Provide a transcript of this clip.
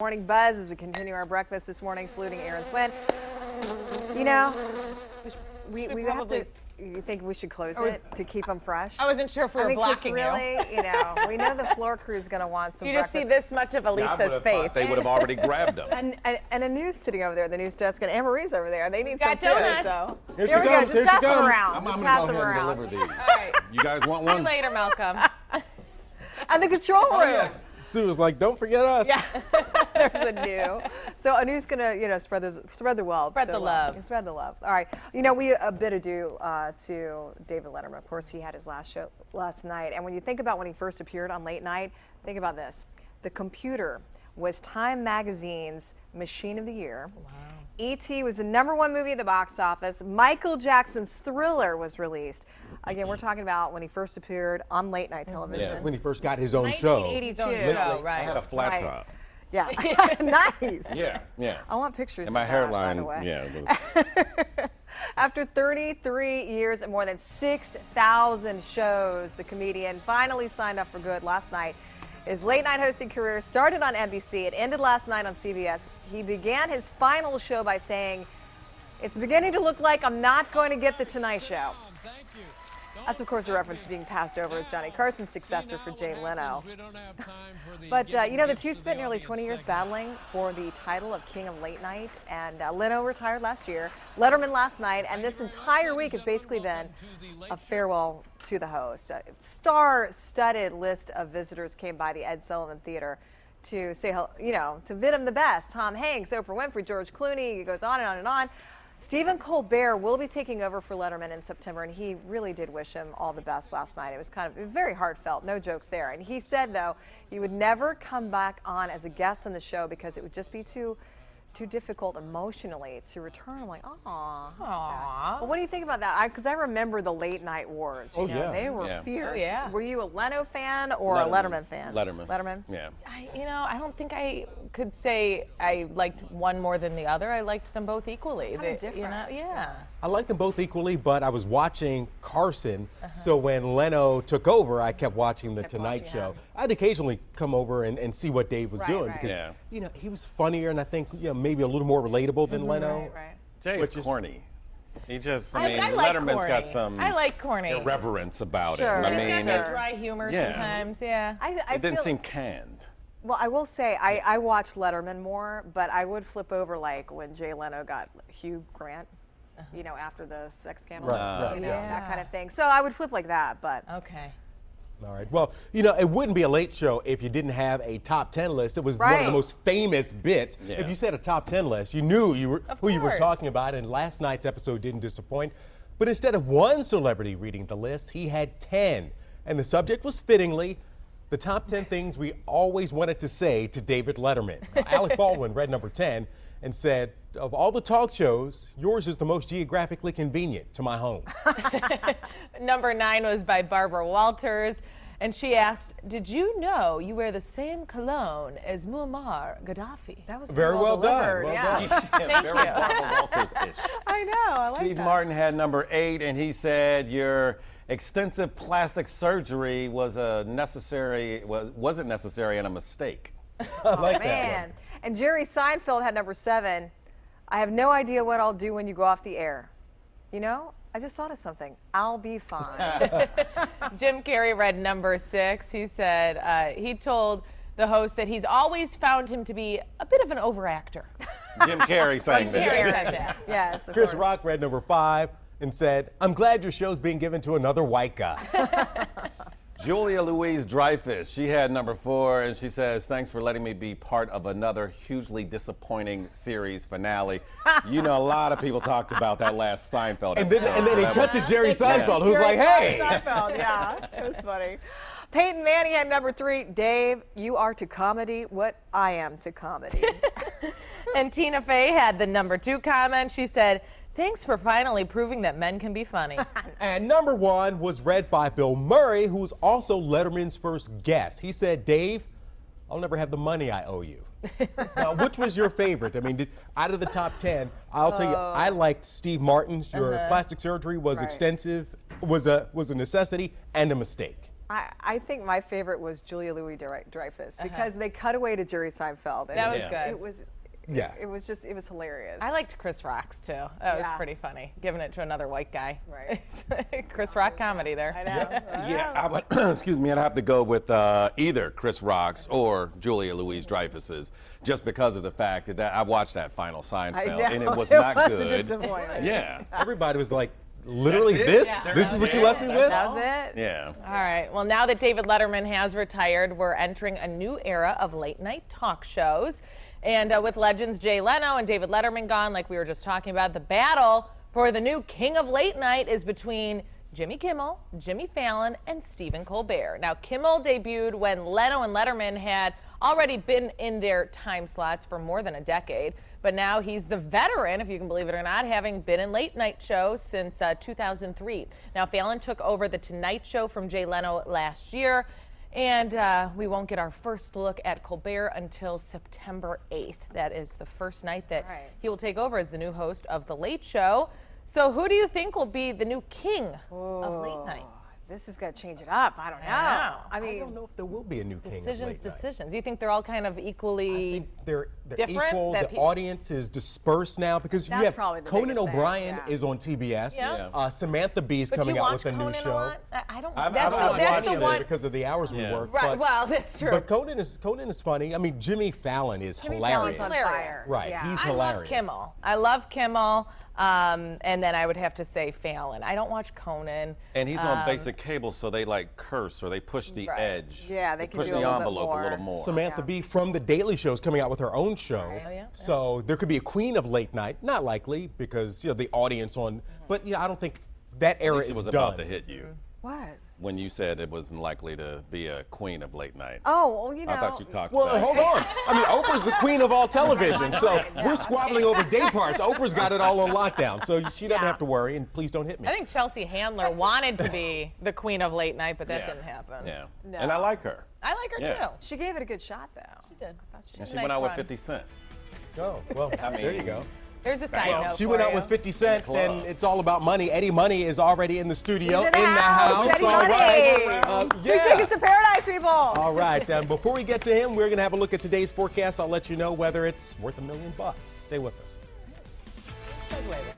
Morning buzz as we continue our breakfast this morning, saluting Erin's win. You know, we have to. You think we should close it to keep them fresh? I wasn't sure if we were blocking really, you know, we know the floor crew is going to want some. You just see this much of Alicia's face. They would have already grabbed them. And a news sitting over there, the news desk, and Anne-Marie's over there. They need some Got donuts. too. So Here we go. Just here pass she them comes. around. Just pass them around. Deliver these. All right. You guys want See you one? later, Malcolm. And the control room. Oh, yes. Sue was like, don't forget us. Yeah, there's Anu. So Anu's gonna, spread the wealth. Spread the love. Spread the love. All right. You know, we bid adieu to David Letterman. Of course, he had his last show last night. And when you think about when he first appeared on Late Night, think about this. The Computer was Time Magazine's Machine of the Year. Wow. E.T. was the '1 movie at the box office. Michael Jackson's Thriller was released. Again, we're talking about when he first appeared on late night television. Yeah, when he first got his own show. 1982. Show, I had a right. flat top. Yeah. Nice. Yeah. I want pictures And my of that, hairline, by the way. yeah. It was, After 33 years and more than 6,000 shows, the comedian finally signed up for good last night. His late night hosting career started on NBC. It ended last night on CBS. He began his final show by saying, "It's beginning to look like I'm not going to get the Tonight Show." That's, of course, a reference to being passed over as Johnny Carson's successor for Jay Leno. But, the two spent nearly 20 years battling for the title of King of Late Night, and Leno retired last year, Letterman last night, and this entire week has basically been a farewell to the host. A star-studded list of visitors came by the Ed Sullivan Theater to say, to bid him the best. Tom Hanks, Oprah Winfrey, George Clooney, it goes on and on and on. Stephen Colbert will be taking over for Letterman in September, and he really did wish him all the best last night. It was kind of very heartfelt, no jokes there. And he said, though, he would never come back on as a guest on the show because it would just be too difficult emotionally to return. I'm like, aww. Well, what do you think about that? Because I remember the late night wars. Yeah. They were Yeah. fierce. Oh, yeah. Were you a Leno fan or a Letterman fan? Letterman. Yeah. I don't think I could say I liked one more than the other. I liked them both equally. Kind of different. Yeah. I like them both equally, but I was watching Carson, so when Leno took over, I kept watching The Tonight watching Show. him. I'd occasionally come over and see what Dave was doing right. because, Yeah. he was funnier and I think, maybe a little more relatable than Leno. Right. Jay's Which is- corny. He just, I like Letterman's corny. got some I like corny. irreverence about Sure. him. I He's mean, He's got that dry humor Yeah. sometimes, yeah. it didn't seem canned. Well, I will say I watch Letterman more, but I would flip over like when Jay Leno got Hugh Grant, after the sex scandal, Right, that kind of thing. So I would flip like that, but Okay. All right. Well, it wouldn't be a late show if you didn't have a top 10 list. It was one of Right. the most famous bits. Yeah. If you said a top 10 list, you knew who you were course. talking about, and last night's episode didn't disappoint. But instead of one celebrity reading the list, he had 10. And the subject was fittingly the top 10 things we always wanted to say to David Letterman. Alec Baldwin read number 10 and said, "Of all the talk shows, yours is the most geographically convenient to my home." Number 9 was by Barbara Walters, and she asked, "Did you know you wear the same cologne as Muammar Gaddafi?" that was Very well done. delivered, Well yeah. done. Very Barbara Walters-ish. I know. I like Steve that. Martin had number 8, and he said your extensive plastic surgery wasn't necessary and a mistake. I like that Man. one. And Jerry Seinfeld had number 7. "I have no idea what I'll do when you go off the air. I just thought of something. I'll be fine." Jim Carrey read number 6. He said he told the host that he's always found him to be a bit of an overactor. Jim Carrey saying Jim Carrey this. said that. Yes, of Chris course. Rock read number 5 and said, "I'm glad your show's being given to another white guy." Julia Louise-Dreyfus, she had number 4, and she says, "Thanks for letting me be part of another hugely disappointing series finale." A lot of people talked about that last Seinfeld And episode. then he cut to Jerry Seinfeld, who's Jerry like, "Hey." Seinfeld, yeah. It was funny. Peyton Manning had number 3. "Dave, you are to comedy what I am to comedy." And Tina Fey had the number 2 comment. She said, "Thanks for finally proving that men can be funny." And number 1 was read by Bill Murray, who was also Letterman's first guest. He said, "Dave, I'll never have the money I owe you." Now, which was your favorite? I mean, out of the top 10, I'll tell you, I liked Steve Martin's. Your plastic surgery was Right. extensive, was a necessity and a mistake. I think my favorite was Julia Louis-Dreyfus because they cut away to Jerry Seinfeld. And That was Yeah. good. It was. Yeah. It was hilarious. I liked Chris Rock's too. That was Yeah. pretty funny, giving it to another white guy. Right. Chris Rock comedy there. I know. Yeah, I would, excuse me, I'd have to go with either Chris Rock's or Julia Louis-Dreyfus's, just because of the fact that I watched that final Seinfeld, and it was not a good. disappointment. Yeah, Everybody was like, literally That's it? this? Yeah. This is what you left me with? That was it. yeah. All right. Well, now that David Letterman has retired, we're entering a new era of late night talk shows. And with legends Jay Leno and David Letterman gone, like we were just talking about, the battle for the new king of late night is between Jimmy Kimmel, Jimmy Fallon, and Stephen Colbert. Now, Kimmel debuted when Leno and Letterman had already been in their time slots for more than a decade. But now he's the veteran, if you can believe it or not, having been in late night shows since 2003. Now, Fallon took over The Tonight Show from Jay Leno last year. And we won't get our first look at Colbert until September 8th. That is the first night that he will take over as the new host of The Late Show. So who do you think will be the new king of late night? This is going to change it up. I don't know. know. I mean, I don't know if there will be a new king of Decisions. late night. You think they're all kind of equally? They're different, equal. that The audience is dispersed now because That's you have probably the Conan biggest thing, O'Brien yeah. is on TBS. Yeah. Samantha Bee is But coming you out watch with a Conan new a show. lot? I don't. I'm That's not the watching one. because of the hours we work. Right. But, Well, that's true. but Conan is funny. I mean, Jimmy Fallon is Jimmy hilarious. Fallon's on fire. Right, Yeah. he's I hilarious. love Kimmel. I love Kimmel. And then I would have to say Fallon. I don't watch Conan. And he's on basic cable, so they like curse or they push the edge. Yeah, they can push do the a little bit envelope more. a little more. Samantha Bee from The Daily Show is coming out with her own show. Oh, yeah. So there could be a queen of late night. Not likely because the audience on. But I don't think that era She is was done. about to hit you what? when you said it wasn't likely to be a queen of late night. Oh, well, you know. I thought you talked Well, about hold on. I mean, Oprah's the queen of all television, so we're squabbling over day parts. Oprah's got it all on lockdown, so she doesn't have to worry, and please don't hit me. I think Chelsea Handler wanted to be the queen of late night, but that Yeah. didn't happen. Yeah. No. And I like her. I like her Yeah. too. She gave it a good shot, though. She did. And she Nice went out with run. 50 Cent. Oh, well, there you go. There's a side Well, note She for went out you. with 50 Cent, Club. and it's all about money. Eddie Money is already in the studio, He's in the house. Eddie all Money. right. Take us to paradise, people. All right. Before we get to him, we're going to have a look at today's forecast. I'll let you know whether it's worth $1 million. Stay with us. Segue there.